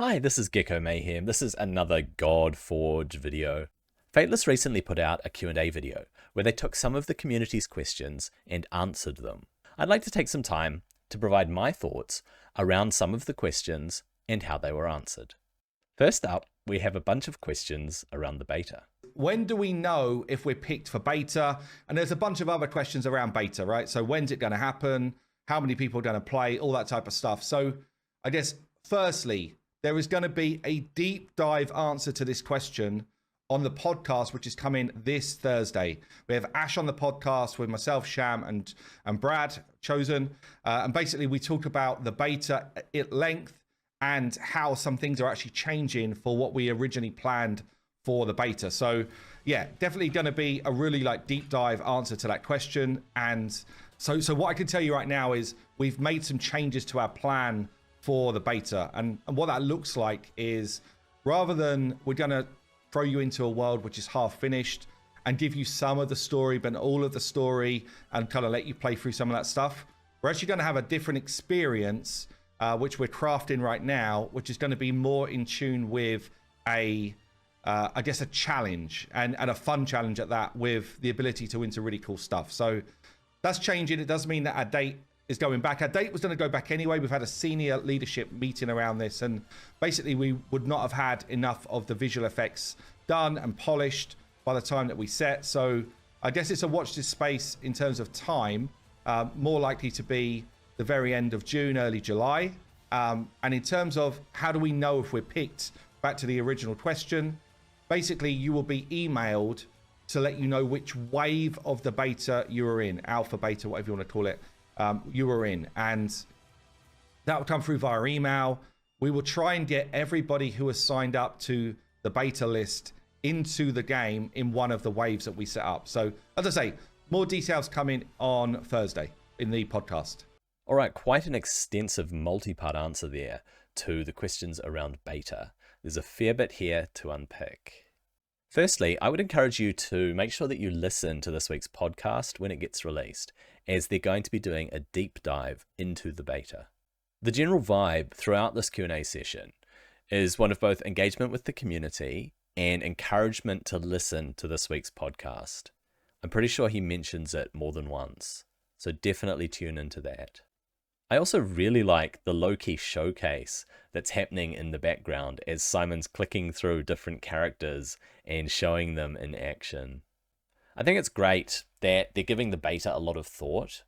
Hi, this is Gecko Mayhem. This is another Godforge video. Fateless recently put out a Q&A video where they took some of the community's questions and answered them. I'd like to take some time to provide my thoughts around some of the questions and how they were answered. First up, we have a bunch of questions around the beta. When do we know if we're picked for beta? And there's a bunch of other questions around beta, right? So when's it going to happen? How many people are going to play? All that type of stuff. So I guess firstly, there is going to be a deep dive answer to this question on the podcast, which is coming this Thursday. We have Ash on the podcast with myself, Sham, and Brad Chosen. And basically, we talk about the beta at length and how some things are actually changing for what we originally planned for the beta. So yeah, definitely going to be a really deep dive answer to that question. And so what I can tell you right now is we've made some changes to our plan for the beta, and what that looks like is, rather than we're going to throw you into a world which is half finished and give you some of the story but all of the story and kind of let you play through some of that stuff, we're actually going to have a different experience which we're crafting right now, which is going to be more in tune with I guess a challenge and a fun challenge at that, with the ability to enter really cool stuff. So that's changing. It does mean that our date is going back. Our date was going to go back anyway. We've had a senior leadership meeting around this, and basically we would not have had enough of the visual effects done and polished by the time that we set. So I guess it's a watch this space in terms of time, more likely to be the very end of June, early July. And in terms of how do we know if we're picked, back to the original question, basically you will be emailed to let you know which wave of the beta you are in, alpha, beta, whatever you want to call it, you were in, and that will come through via email. We will try and get everybody who has signed up to the beta list into the game in one of the waves that we set up. So as I say, more details coming on Thursday in the podcast. All right, quite an extensive multi-part answer there to the questions around beta. There's a fair bit here to unpick. Firstly, I would encourage you to make sure that you listen to this week's podcast when it gets released, as they're going to be doing a deep dive into the beta. The general vibe throughout this Q&A session is one of both engagement with the community and encouragement to listen to this week's podcast. I'm pretty sure he mentions it more than once, so definitely tune into that. I also really like the low-key showcase that's happening in the background as Simon's clicking through different characters and showing them in action. I think it's great that they're giving the beta a lot of thought.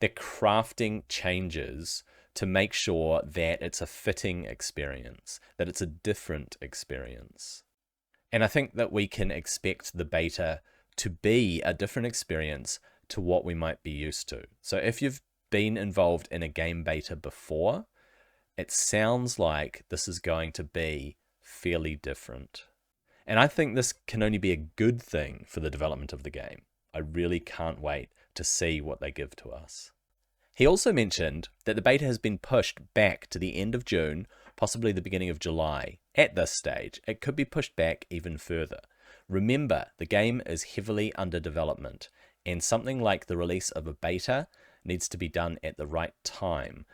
They're crafting changes to make sure that it's a fitting experience, that it's a different experience. And I think that we can expect the beta to be a different experience to what we might be used to. So if you've been involved in a game beta before, it sounds like this is going to be fairly different. And I think this can only be a good thing for the development of the game. I really can't wait to see what they give to us. He also mentioned that the beta has been pushed back to the end of June, possibly the beginning of July. At this stage, it could be pushed back even further. Remember, the game is heavily under development, and something like the release of a beta needs to be done at the right time.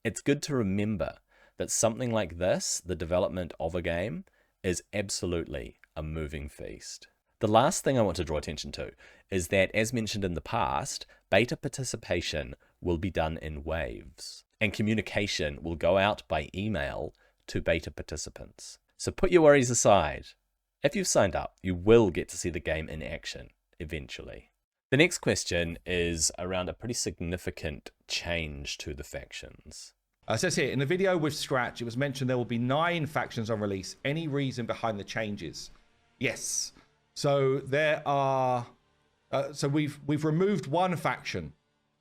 It's good to remember that something like this, the development of a game, is absolutely a moving feast. The last thing I want to draw attention to is that, as mentioned in the past, beta participation will be done in waves, and communication will go out by email to beta participants. So put your worries aside. If you've signed up, you will get to see the game in action eventually. The next question is around a pretty significant change to the factions. It says here, in the video with Scratch, it was mentioned there will be 9 factions on release. Any reason behind the changes? Yes. So there are... so we've removed 1 faction.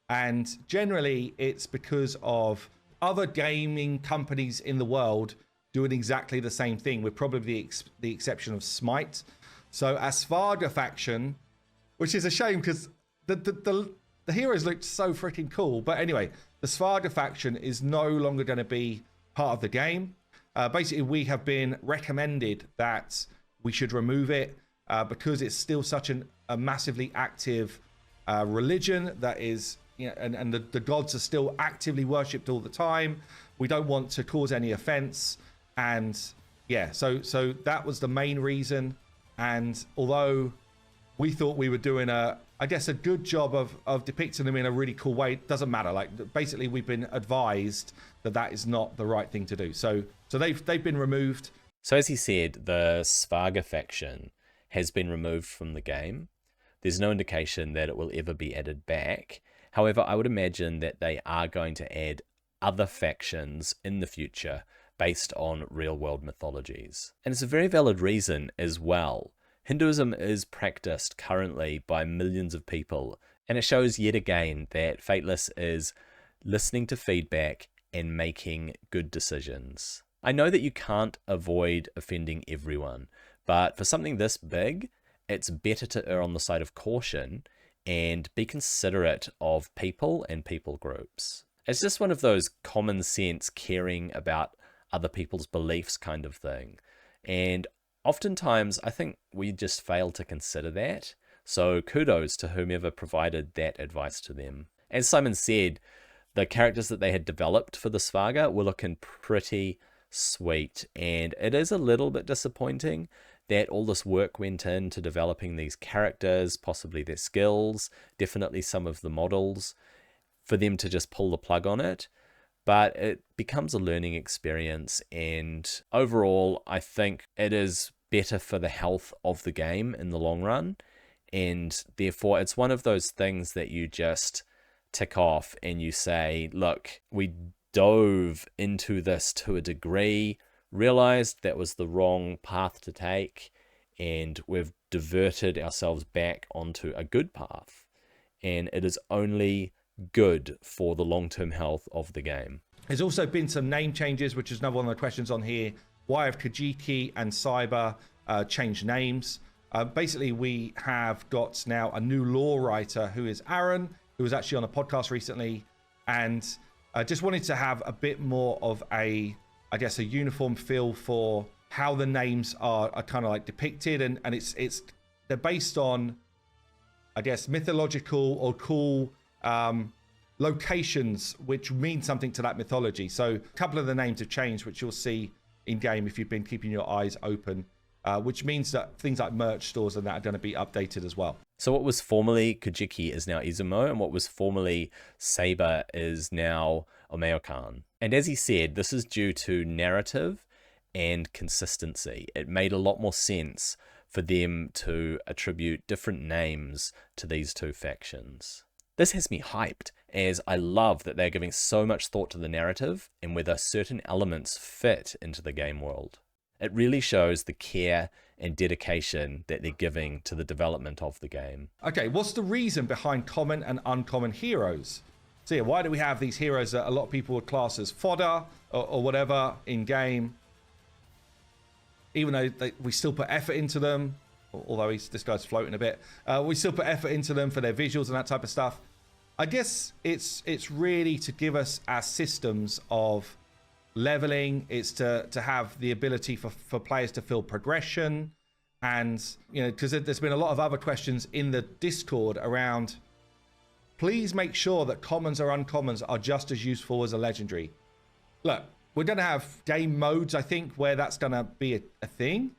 And generally, it's because of other gaming companies in the world doing exactly the same thing, with probably the exception of Smite. So our Svarga faction, which is a shame because the heroes looked so freaking cool. But anyway, the Svarga faction is no longer going to be part of the game. Basically, we have been recommended that we should remove it because it's still such a massively active religion that is, and the gods are still actively worshipped all the time. We don't want to cause any offense And yeah, so that was the main reason. And although we thought we were doing a good job of depicting them in a really cool way, it doesn't matter. Like, basically we've been advised that is not the right thing to do. So they've been removed. So as he said, the Svarga faction has been removed from the game. There's no indication that it will ever be added back. However, I would imagine that they are going to add other factions in the future based on real-world mythologies. And it's a very valid reason as well. Hinduism is practiced currently by millions of people, and it shows yet again that Fateless is listening to feedback and making good decisions. I know that you can't avoid offending everyone, but for something this big, it's better to err on the side of caution and be considerate of people and people groups. It's just one of those common sense caring about other people's beliefs kind of thing. And oftentimes, I think we just fail to consider that. So kudos to whomever provided that advice to them. As Simon said, the characters that they had developed for the Svarga were looking pretty sweet. And it is a little bit disappointing that all this work went into developing these characters, possibly their skills, definitely some of the models, for them to just pull the plug on it. But it becomes a learning experience, and overall, I think it is better for the health of the game in the long run, and therefore it's one of those things that you just tick off and you say, look, we dove into this to a degree, realized that was the wrong path to take, and we've diverted ourselves back onto a good path, and it is only good for the long-term health of the game. There's also been some name changes, which is another one of the questions on here. Why have Kajiki and Cyber changed names? Basically, we have got now a new lore writer who is Aaron, who was actually on a podcast recently, and just wanted to have a bit more of a uniform feel for how the names are kind of like depicted, and they're based on, I guess, mythological or cool locations which mean something to that mythology. So a couple of the names have changed, which you'll see in game if you've been keeping your eyes open, which means that things like merch stores and that are going to be updated as well. So what was formerly Kajiki is now Izumo, and what was formerly Saber is now Omeokan. And as he said, this is due to narrative and consistency. It made a lot more sense for them to attribute different names to these two factions. This has me hyped, as I love that they're giving so much thought to the narrative and whether certain elements fit into the game world. It really shows the care and dedication that they're giving to the development of the game. Okay, what's the reason behind common and uncommon heroes? So yeah, why do we have these heroes that a lot of people would class as fodder or whatever in game, even though we still put effort into them, although this guy's floating a bit, we still put effort into them for their visuals and that type of stuff. I guess it's really to give us our systems of leveling. It's to have the ability for players to feel progression, and because there's been a lot of other questions in the Discord around, please make sure that commons or uncommons are just as useful as a legendary. Look, we're going to have game modes, I think, where that's going to be a thing,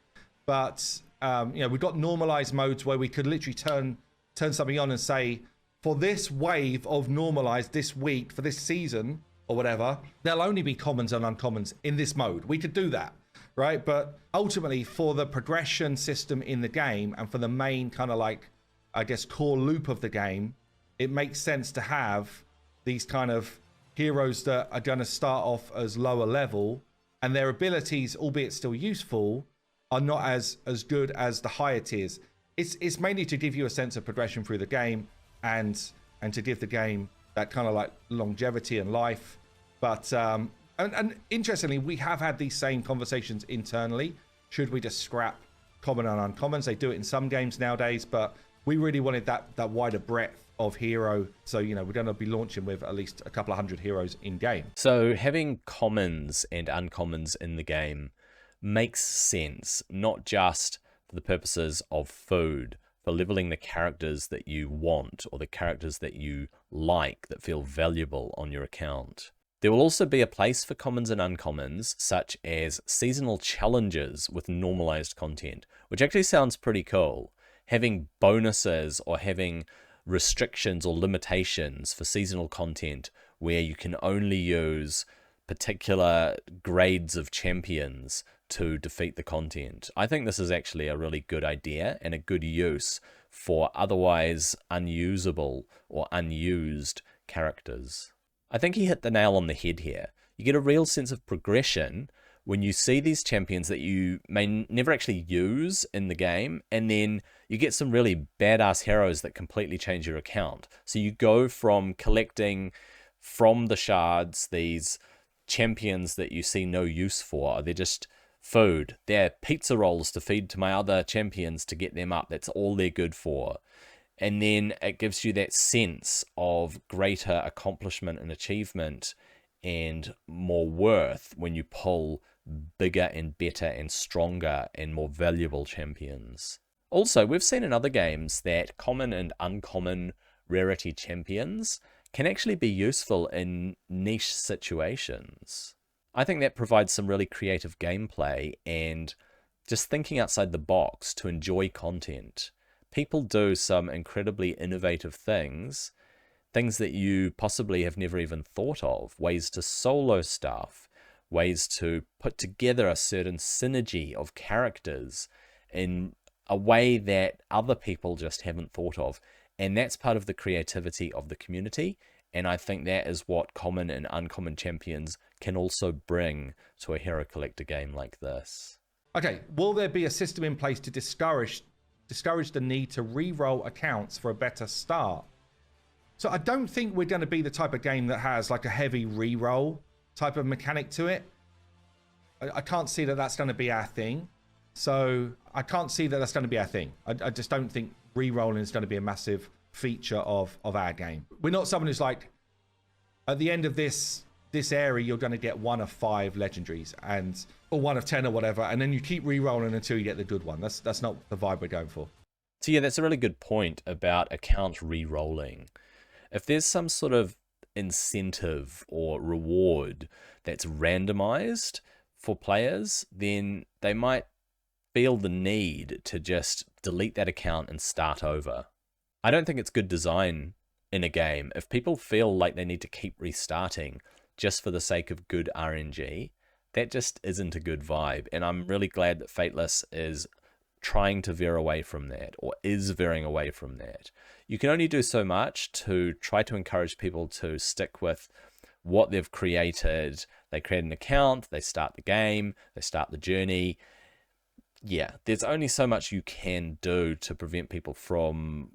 but we've got normalized modes where we could literally turn something on and say, for this wave of normalized this week, for this season or whatever, there'll only be commons and uncommons in this mode. We could do that, right? But ultimately, for the progression system in the game and for the main kind of like, I guess, core loop of the game, it makes sense to have these kind of heroes that are going to start off as lower level, and their abilities, albeit still useful, are not as good as the higher tiers. It's mainly to give you a sense of progression through the game, and to give the game that kind of like longevity and life. But and interestingly, we have had these same conversations internally. Should we just scrap common and uncommons? They do it in some games nowadays, but we really wanted that wider breadth of hero. So we're going to be launching with at least a couple of hundred heroes in game. So having commons and uncommons in the game makes sense, not just for the purposes of food, for leveling the characters that you want or the characters that you like that feel valuable on your account. There will also be a place for commons and uncommons, such as seasonal challenges with normalized content, which actually sounds pretty cool. Having bonuses or having restrictions or limitations for seasonal content where you can only use particular grades of champions to defeat the content. I think this is actually a really good idea and a good use for otherwise unusable or unused characters. I think he hit the nail on the head here. You get a real sense of progression when you see these champions that you may never actually use in the game, and then you get some really badass heroes that completely change your account. So you go from collecting from the shards these champions that you see no use for. They're just food. They're pizza rolls to feed to my other champions to get them up. That's all they're good for. And then it gives you that sense of greater accomplishment and achievement and more worth when you pull bigger and better and stronger and more valuable champions. Also, we've seen in other games that common and uncommon rarity champions can actually be useful in niche situations. I think that provides some really creative gameplay and just thinking outside the box to enjoy content. People do some incredibly innovative things that you possibly have never even thought of, ways to solo stuff, ways to put together a certain synergy of characters in a way that other people just haven't thought of. And that's part of the creativity of the community. And I think that is what common and uncommon champions can also bring to a Hero Collector game like this. Okay, will there be a system in place to discourage the need to re-roll accounts for a better start? So I don't think we're going to be the type of game that has like a heavy re-roll type of mechanic to it. I can't see that that's going to be our thing. So I can't see that that's going to be our thing. I just don't think re-rolling is going to be a massive feature of our game. We're not someone who's like, at the end of this area, you're going to get 1 of 5 legendaries or 1 of 10 or whatever, and then you keep re-rolling until you get the good one. That's not the vibe we're going for. So yeah, that's a really good point about account re-rolling. If there's some sort of incentive or reward that's randomized for players, then they might feel the need to just delete that account and start over. I don't think it's good design in a game. If people feel like they need to keep restarting just for the sake of good RNG, that just isn't a good vibe. And I'm really glad that Fateless is trying to veer away from that, or is veering away from that. You can only do so much to try to encourage people to stick with what they've created. They create an account, they start the game, they start the journey. Yeah, there's only so much you can do to prevent people from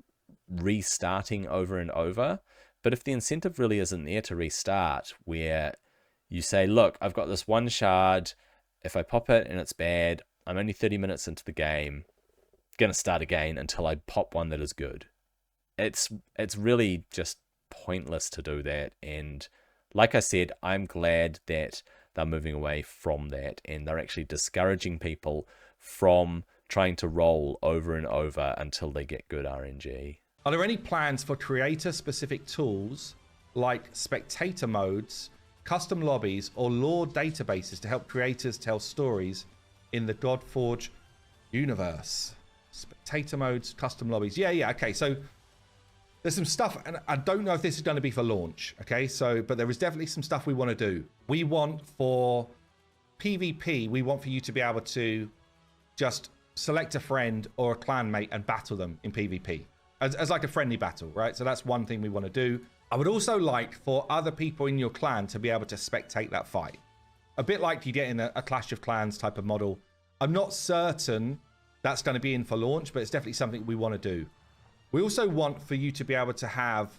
restarting over and over. But if the incentive really isn't there to restart, where you say, look, I've got this one shard, if I pop it and it's bad, I'm only 30 minutes into the game, going to start again until I pop one that is good. It's really just pointless to do that. And like I said, I'm glad that they're moving away from that and they're actually discouraging people from trying to roll over and over until they get good RNG. Are there any plans for creator-specific tools like spectator modes, custom lobbies, or lore databases to help creators tell stories in the Godforge universe? Spectator modes, custom lobbies. Yeah, okay. So there's some stuff, and I don't know if this is going to be for launch, okay? But there is definitely some stuff we want to do. We want for PvP, we want for you to be able to just select a friend or a clanmate and battle them in PvP. As like a friendly battle, right? So that's one thing we want to do. I would also like for other people in your clan to be able to spectate that fight. A bit like you get in a Clash of Clans type of model. I'm not certain that's going to be in for launch, but it's definitely something we want to do. We also want for you to be able to have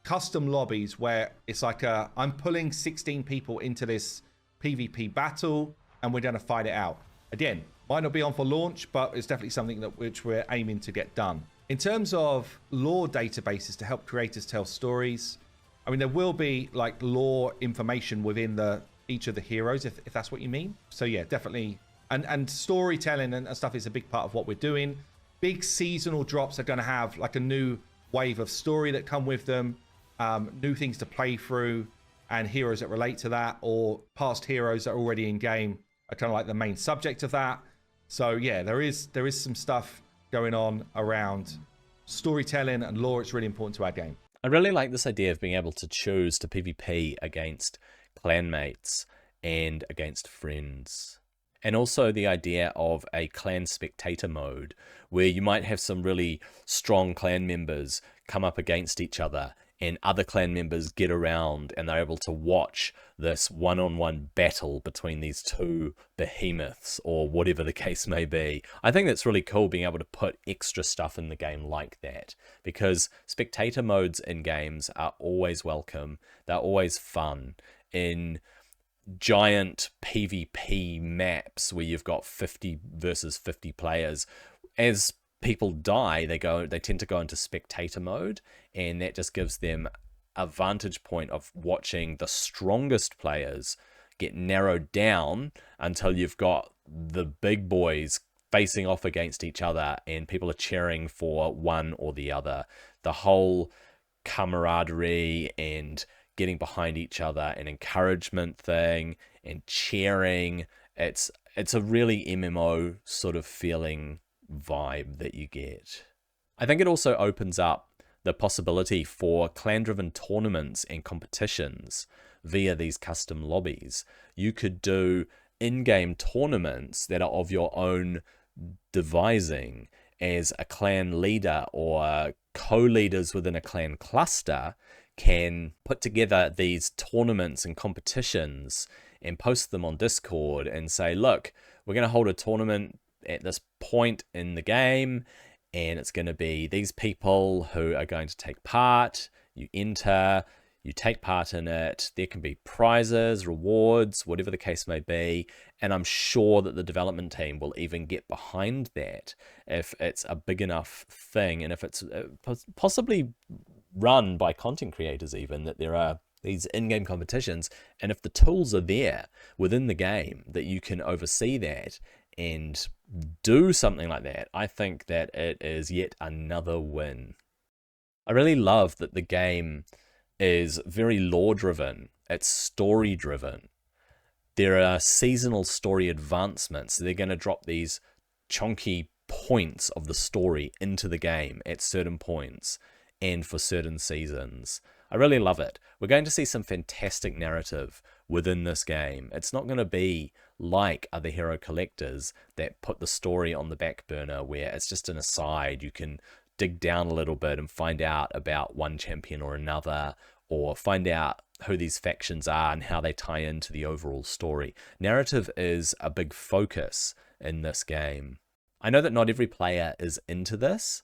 custom lobbies where it's like I'm pulling 16 people into this PvP battle and we're going to fight it out. Again, might not be on for launch, but it's definitely something which we're aiming to get done. In terms of lore databases to help creators tell stories, I mean, there will be like lore information within each of the heroes, if that's what you mean. So yeah, definitely. And storytelling and stuff is a big part of what we're doing. Big seasonal drops are going to have like a new wave of story that come with them, new things to play through. and heroes that relate to that, or past heroes that are already in game are kind of like the main subject of that. So yeah, there is some stuff going on around storytelling and lore. It's really important to our game. I really like this idea of being able to choose to PvP against clanmates and against friends. And also the idea of a clan spectator mode, where you might have some really strong clan members come up against each other, and other clan members get around and they're able to watch this one-on-one battle between these two behemoths, or whatever the case may be. I think that's really cool, being able to put extra stuff in the game like that, because spectator modes in games are always welcome. They're always fun. In giant PvP maps where you've got 50 versus 50 players, as people die, they tend to go into spectator mode, and that just gives them a vantage point of watching the strongest players get narrowed down until you've got the big boys facing off against each other and people are cheering for one or the other. The whole camaraderie and getting behind each other and encouragement thing and cheering, it's a really MMO sort of feeling vibe that you get. I think it also opens up the possibility for clan-driven tournaments and competitions via these custom lobbies. You could do in-game tournaments that are of your own devising as a clan leader, or co-leaders within a clan cluster can put together these tournaments and competitions and post them on Discord and say, look, we're going to hold a tournament at this point in the game, and it's going to be these people who are going to take part. You enter, you take part in it. There can be prizes, rewards, whatever the case may be. And I'm sure that the development team will even get behind that if it's a big enough thing, and if it's possibly run by content creators even, that there are these in-game competitions, and if the tools are there within the game that you can oversee that and do something like that, I think that it is yet another win. I really love that the game is very lore-driven, it's story-driven. There are seasonal story advancements. They're going to drop these chunky points of the story into the game at certain points and for certain seasons. I really love it. We're going to see some fantastic narrative within this game. It's not going to be like other hero collectors that put the story on the back burner, where it's just an aside. You can dig down a little bit and find out about one champion or another, or find out who these factions are and how they tie into the overall story. Narrative is a big focus in this game. I know that not every player is into this,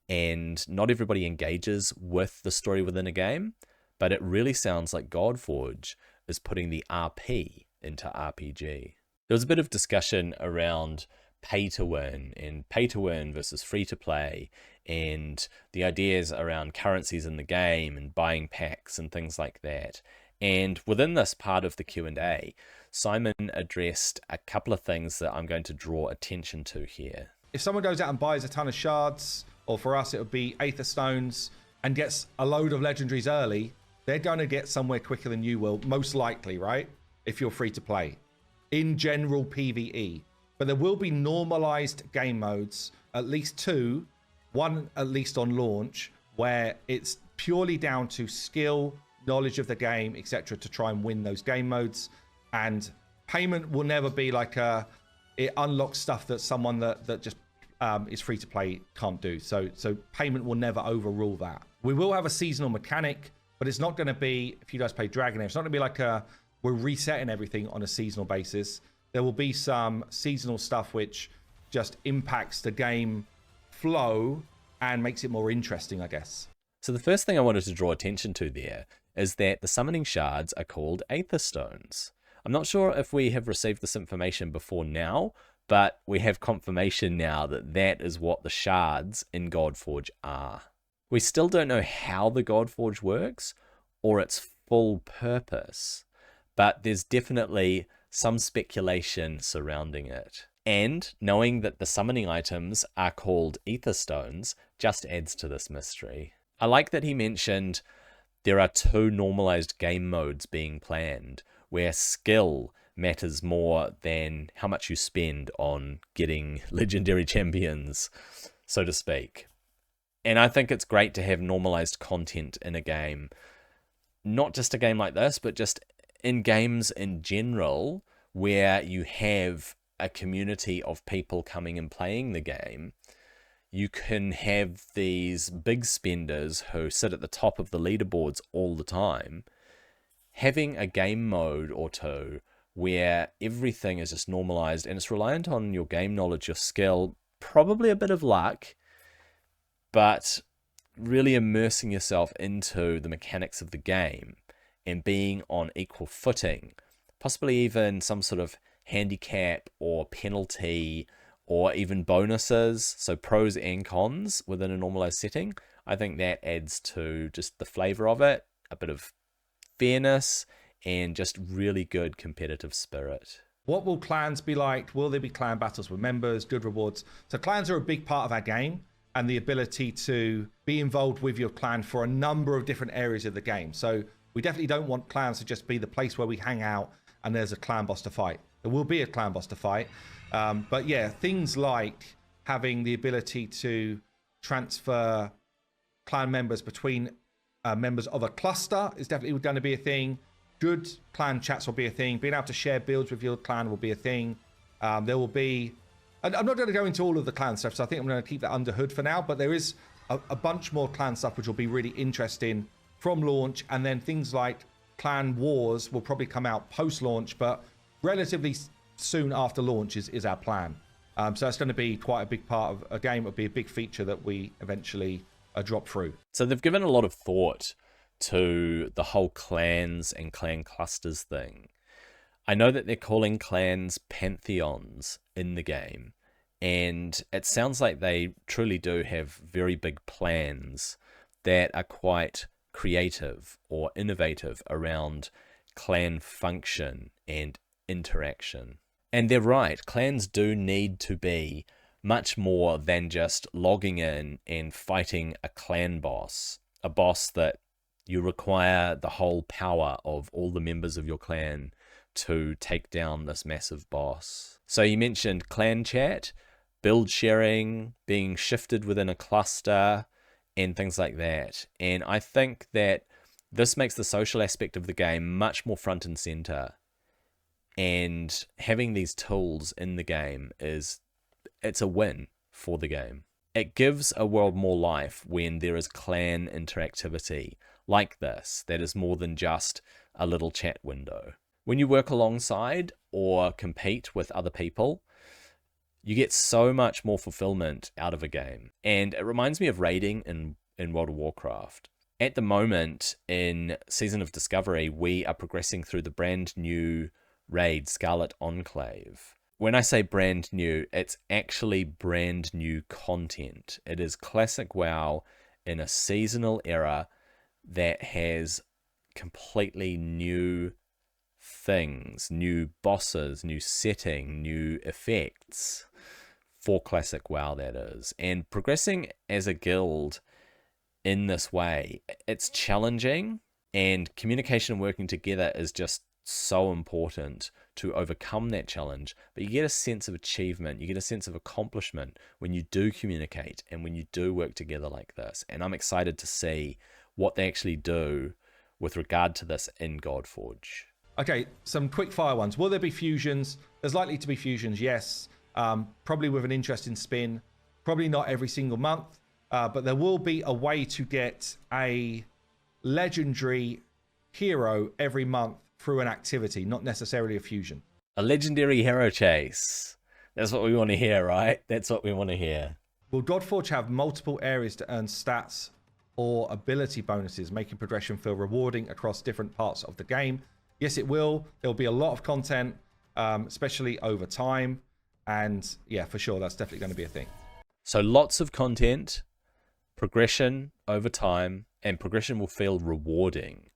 and not everybody engages with the story within a game, but it really sounds like Godforge is putting the RP into RPG. There was a bit of discussion around pay to win, and pay to win versus free to play, and the ideas around currencies in the game and buying packs and things like that. And within this part of the Q&A, Simon addressed a couple of things that I'm going to draw attention to here. If someone goes out and buys a ton of shards, or for us it would be Aether Stones, and gets a load of legendaries early, they're going to get somewhere quicker than you will, most likely, right? If you're free to play. In general PvE. But there will be normalized game modes, at least two, one at least on launch, where it's purely down to skill, knowledge of the game, etc., to try and win those game modes. And payment will never be like it unlocks stuff that someone that just is free to play can't do. So payment will never overrule that. We will have a seasonal mechanic, but it's not going to be, if you guys play Dragon Age, it's not going to be like we're resetting everything on a seasonal basis. There will be some seasonal stuff which just impacts the game flow and makes it more interesting, I guess. So the first thing I wanted to draw attention to there is that the summoning shards are called Aether Stones. I'm not sure if we have received this information before now, but we have confirmation now that that is what the shards in Godforge are. We still don't know how the Godforge works or its full purpose, but there's definitely some speculation surrounding it. And knowing that the summoning items are called Aether Stones just adds to this mystery. I like that he mentioned there are 2 normalized game modes being planned where skill matters more than how much you spend on getting legendary champions, so to speak. And I think it's great to have normalized content in a game. Not just a game like this, but just in games in general, where you have a community of people coming and playing the game. You can have these big spenders who sit at the top of the leaderboards all the time. Having a game mode or two where everything is just normalized and it's reliant on your game knowledge, your skill, probably a bit of luck, but really immersing yourself into the mechanics of the game and being on equal footing, possibly even some sort of handicap or penalty or even bonuses, so pros and cons within a normalized setting. I think that adds to just the flavor of it, a bit of fairness, and just really good competitive spirit. What will clans be like? Will there be clan battles with members, good rewards? So clans are a big part of our game, and the ability to be involved with your clan for a number of different areas of the game. So we definitely don't want clans to just be the place where we hang out and there's a clan boss to fight. There will be a clan boss to fight. But yeah, things like having the ability to transfer clan members between members of a cluster is definitely going to be a thing. Good clan chats will be a thing. Being able to share builds with your clan will be a thing. There will be... And I'm not going to go into all of the clan stuff, so I think I'm going to keep that under hood for now. But there is a bunch more clan stuff which will be really interesting from launch. And then things like clan wars will probably come out post-launch, but relatively soon after launch is our plan. So it's going to be quite a big part of a game. It'll be a big feature that we eventually drop through. So they've given a lot of thought to the whole clans and clan clusters thing. I know that they're calling clans pantheons in the game, and it sounds like they truly do have very big plans that are quite creative or innovative around clan function and interaction. And they're right, clans do need to be much more than just logging in and fighting a clan boss, a boss that you require the whole power of all the members of your clan to take down this massive boss. So you mentioned clan chat, build sharing, being shifted within a cluster, and things like that. And I think that this makes the social aspect of the game much more front and center. And having these tools in the game it's a win for the game. It gives a world more life when there is clan interactivity like this that is more than just a little chat window. When you work alongside or compete with other people, you get so much more fulfillment out of a game. And it reminds me of raiding in World of Warcraft. At the moment, in Season of Discovery, we are progressing through the brand new raid, Scarlet Enclave. When I say brand new, it's actually brand new content. It is classic WoW in a seasonal era that has completely new things, new bosses, new setting, new effects for classic WoW, that is. And progressing as a guild in this way, it's challenging, and communication and working together is just so important to overcome that challenge. But you get a sense of achievement, you get a sense of accomplishment when you do communicate and when you do work together like this. And I'm excited to see what they actually do with regard to this in Godforge. Okay, some quick fire ones. Will there be fusions? There's likely to be fusions, yes. Probably with an interesting spin. Probably not every single month. But there will be a way to get a legendary hero every month through an activity, not necessarily a fusion. A legendary hero chase. That's what we want to hear, right? That's what we want to hear. Will Godforge have multiple areas to earn stats or ability bonuses, making progression feel rewarding across different parts of the game? Yes, it will. There'll be a lot of content, especially over time. And yeah, for sure, that's definitely going to be a thing. So lots of content, progression over time, and progression will feel rewarding.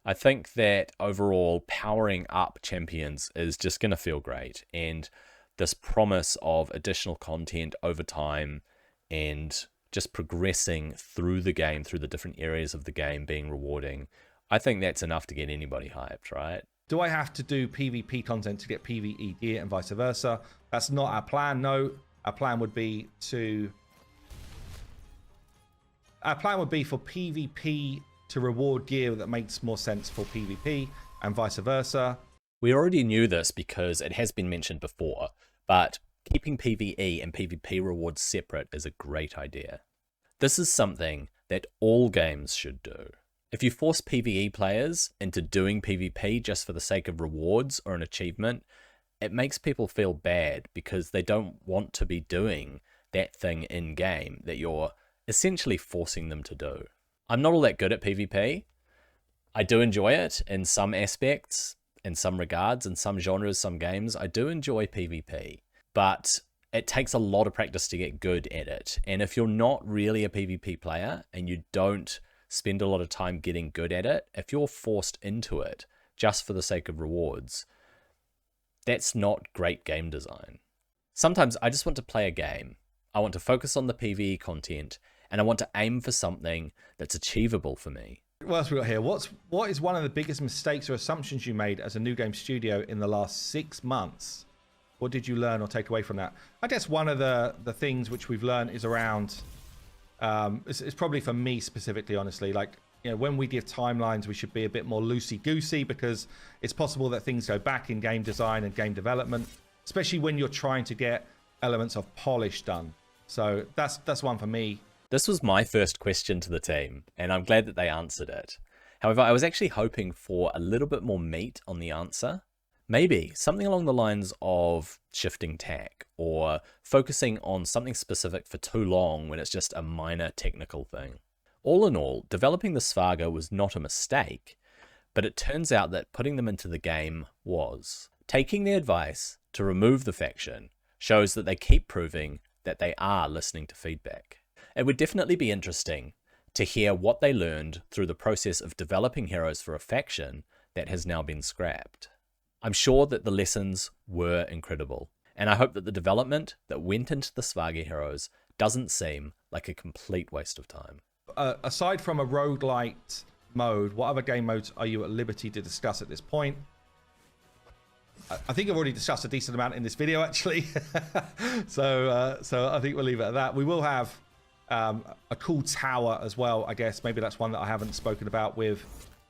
I think that overall powering up champions is just going to feel great. And this promise of additional content over time and just progressing through the game, through the different areas of the game being rewarding, I think that's enough to get anybody hyped, right? Do I have to do PvP content to get PvE gear and vice versa? That's not our plan, no. Our plan would be for PvP to reward gear that makes more sense for PvP and vice versa. We already knew this because it has been mentioned before, but keeping PvE and PvP rewards separate is a great idea. This is something that all games should do. If you force PvE players into doing PvP just for the sake of rewards or an achievement, it makes people feel bad because they don't want to be doing that thing in-game that you're essentially forcing them to do. I'm not all that good at PvP. I do enjoy it in some aspects, in some regards, in some genres, some games. I do enjoy PvP, but it takes a lot of practice to get good at it. And if you're not really a PvP player and you don't spend a lot of time getting good at it, if you're forced into it just for the sake of rewards, that's not great game design. Sometimes I just want to play a game. I want to focus on the PvE content, and I want to aim for something that's achievable for me. What else we got here? What is one of the biggest mistakes or assumptions you made as a new game studio in the last 6 months? What did you learn or take away from that? I guess one of the things which we've learned is around, it's probably for me specifically, honestly, like, you know, when we give timelines, we should be a bit more loosey-goosey because it's possible that things go back in game design and game development, especially when you're trying to get elements of polish done. So that's one for me. This was my first question to the team, and I'm glad that they answered it. However, I was actually hoping for a little bit more meat on the answer. Maybe something along the lines of shifting tack or focusing on something specific for too long when it's just a minor technical thing. All in all, developing the Svarga was not a mistake, but it turns out that putting them into the game was. Taking their advice to remove the faction shows that they keep proving that they are listening to feedback. It would definitely be interesting to hear what they learned through the process of developing heroes for a faction that has now been scrapped. I'm sure that the lessons were incredible, and I hope that the development that went into the Svarga heroes doesn't seem like a complete waste of time. Aside from a roguelite mode, what other game modes are you at liberty to discuss at this point? I think I've already discussed a decent amount in this video, actually. So I think we'll leave it at that. We will have a cool tower as well, I guess. Maybe that's one that I haven't spoken about with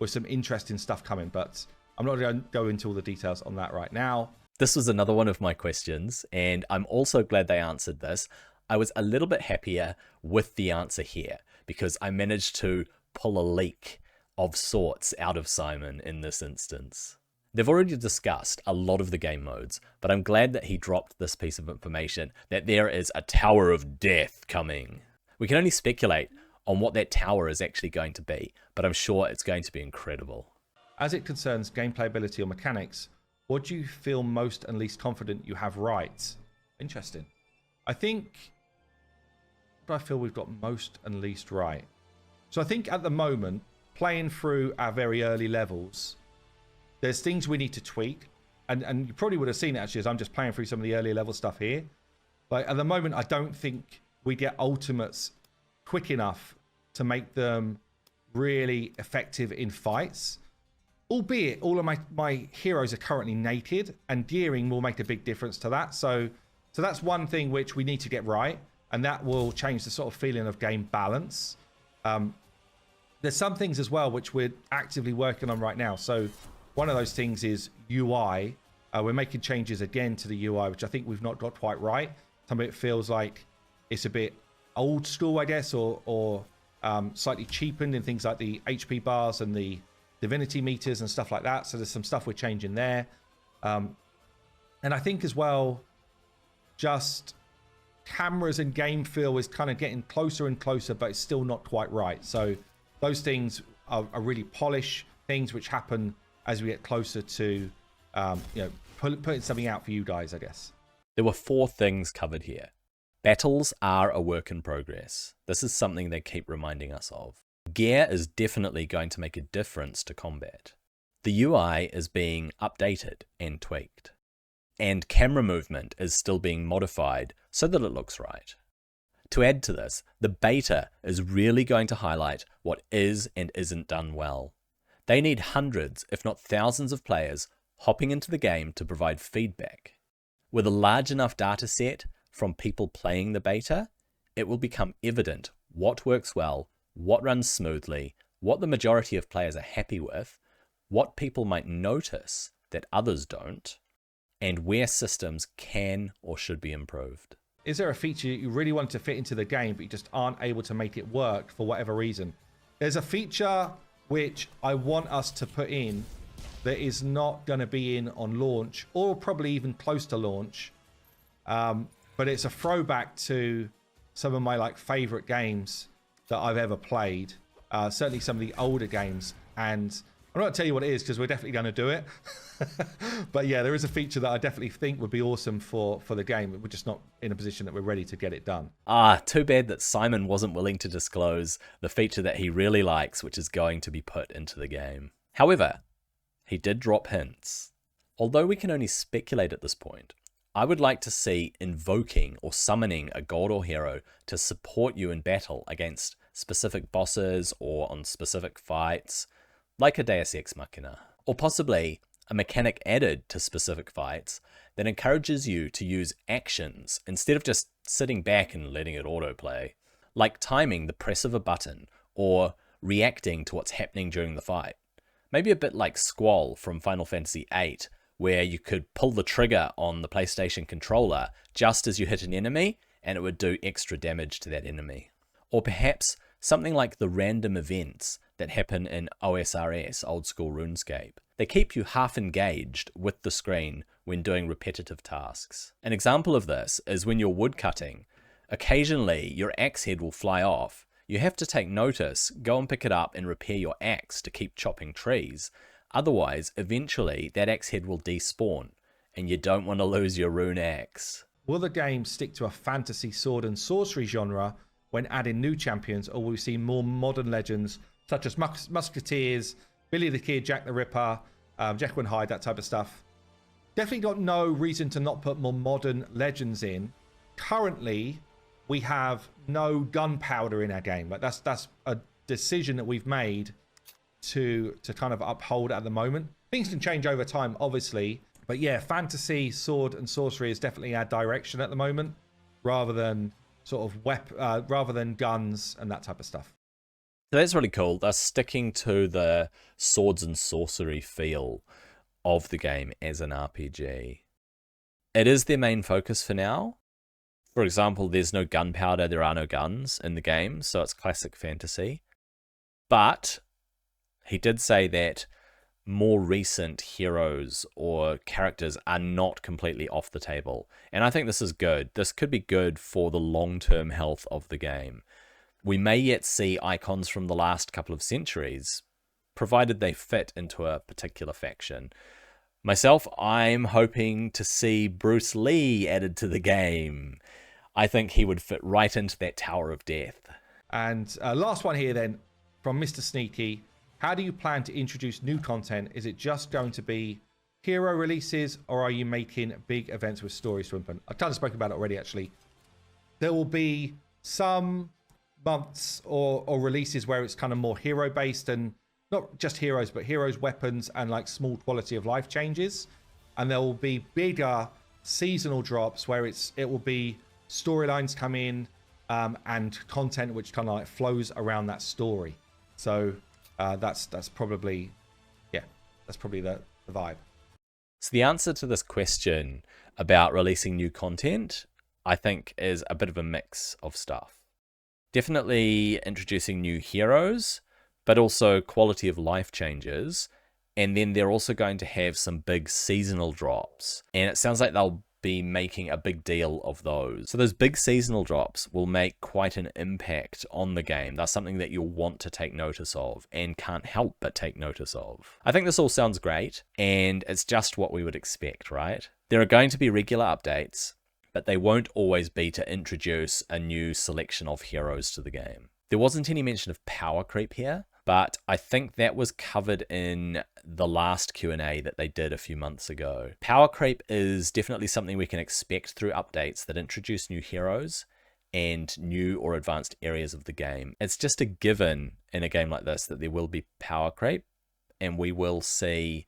some interesting stuff coming, but I'm not going to go into all the details on that right now. This was another one of my questions, and I'm also glad they answered this. I was a little bit happier with the answer here because I managed to pull a leak of sorts out of Simon in this instance. They've already discussed a lot of the game modes, but I'm glad that he dropped this piece of information that there is a Tower of Death coming. We can only speculate on what that tower is actually going to be, but I'm sure it's going to be incredible. As it concerns gameplay ability or mechanics, what do you feel most and least confident you have right? Interesting. I think, what do I feel we've got most and least right? So I think at the moment, playing through our very early levels, there's things we need to tweak. And you probably would have seen it actually as I'm just playing through some of the earlier level stuff here. Like at the moment, I don't think we get ultimates quick enough to make them really effective in fights. Albeit all of my heroes are currently naked, and gearing will make a big difference to that. So that's one thing which we need to get right, and that will change the sort of feeling of game balance. There's some things as well which we're actively working on right now. So one of those things is UI. We're making changes again to the UI, which I think we've not got quite right. Some of it feels like it's a bit old school, I guess, or slightly cheapened in things like the HP bars and the divinity meters and stuff like that. So there's some stuff we're changing there. And I think as well, just cameras and game feel is kind of getting closer and closer, but it's still not quite right. So those things are really polish things which happen as we get closer to, putting something out for you guys, I guess. There were 4 things covered here. Battles are a work in progress. This is something they keep reminding us of. Gear is definitely going to make a difference to combat. The UI is being updated and tweaked. And camera movement is still being modified so that it looks right. To add to this, the beta is really going to highlight what is and isn't done well. They need hundreds, if not thousands of players hopping into the game to provide feedback. With a large enough data set from people playing the beta, it will become evident what works well, what runs smoothly, what the majority of players are happy with, what people might notice that others don't, and where systems can or should be improved. Is there a feature you really want to fit into the game, but you just aren't able to make it work for whatever reason? There's a feature which I want us to put in that is not going to be in on launch, or probably even close to launch. But it's a throwback to some of my favorite games that I've ever played. Certainly some of the older games. And I'm not going to tell you what it is because we're definitely going to do it. But yeah, there is a feature that I definitely think would be awesome for the game. We're just not in a position that we're ready to get it done. Too bad that Simon wasn't willing to disclose the feature that he really likes, which is going to be put into the game. However, he did drop hints. Although we can only speculate at this point, I would like to see invoking or summoning a god or hero to support you in battle against specific bosses or on specific fights, like a Deus Ex Machina. Or possibly a mechanic added to specific fights that encourages you to use actions instead of just sitting back and letting it autoplay, like timing the press of a button or reacting to what's happening during the fight. Maybe a bit like Squall from Final Fantasy VIII, where you could pull the trigger on the PlayStation controller just as you hit an enemy, and it would do extra damage to that enemy. Or perhaps something like the random events that happen in OSRS, Old School RuneScape. They keep you half engaged with the screen when doing repetitive tasks. An example of this is when you're woodcutting. Occasionally, your axe head will fly off. You have to take notice, go and pick it up and repair your axe to keep chopping trees. Otherwise, eventually, that axe head will despawn, and you don't want to lose your rune axe. Will the game stick to a fantasy sword and sorcery genre when adding new champions, or will we see more modern legends such as Musketeers, Billy the Kid, Jack the Ripper, Jekyll and Hyde, that type of stuff? Definitely got no reason to not put more modern legends in. Currently, we have no gunpowder in our game. That's a decision that we've made to kind of uphold at the moment. Things can change over time, obviously, but yeah, fantasy, sword and sorcery is definitely our direction at the moment, rather than sort of rather than guns and that type of stuff. So that's really cool. They're sticking to the swords and sorcery feel of the game as an RPG. It is their main focus for now. For example, there's no gunpowder, there are no guns in the game, so it's classic fantasy. But he did say that more recent heroes or characters are not completely off the table. And I think this is good. This could be good for the long-term health of the game. We may yet see icons from the last couple of centuries, provided they fit into a particular faction. Myself, I'm hoping to see Bruce Lee added to the game. I think he would fit right into that Tower of Death. And last one here then, from Mr. Sneaky. How do you plan to introduce new content? Is it just going to be hero releases, or are you making big events with stories to implement? I've kind of spoken about it already, actually. There will be some months or releases where it's kind of more hero-based, and not just heroes, but heroes, weapons, and like small quality of life changes. And there will be bigger seasonal drops where it will be storylines come in and content which kind of like flows around that story. So that's probably the vibe. So the answer to this question about releasing new content, I think, is a bit of a mix of stuff. Definitely introducing new heroes, but also quality of life changes. And then they're also going to have some big seasonal drops. And it sounds like they'll be making a big deal of those. So those big seasonal drops will make quite an impact on the game. That's something that you'll want to take notice of and can't help but take notice of. I think this all sounds great, and it's just what we would expect, right? There are going to be regular updates, but they won't always be to introduce a new selection of heroes to the game. There wasn't any mention of power creep here, but I think that was covered in the last Q&A that they did a few months ago. Power creep is definitely something we can expect through updates that introduce new heroes, and new or advanced areas of the game. It's just a given in a game like this that there will be power creep, and we will see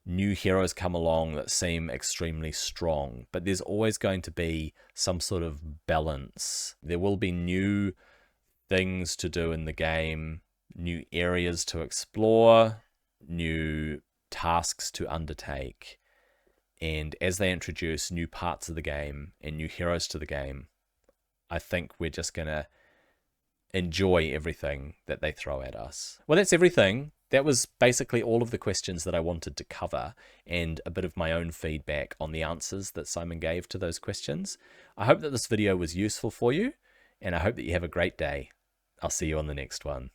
new heroes come along that seem extremely strong, but there's always going to be some sort of balance. There will be new things to do in the game, new areas to explore, new tasks to undertake. And as they introduce new parts of the game and new heroes to the game, I think we're just going to enjoy everything that they throw at us. Well, that's everything. That was basically all of the questions that I wanted to cover, and a bit of my own feedback on the answers that Simon gave to those questions. I hope that this video was useful for you, and I hope that you have a great day. I'll see you on the next one.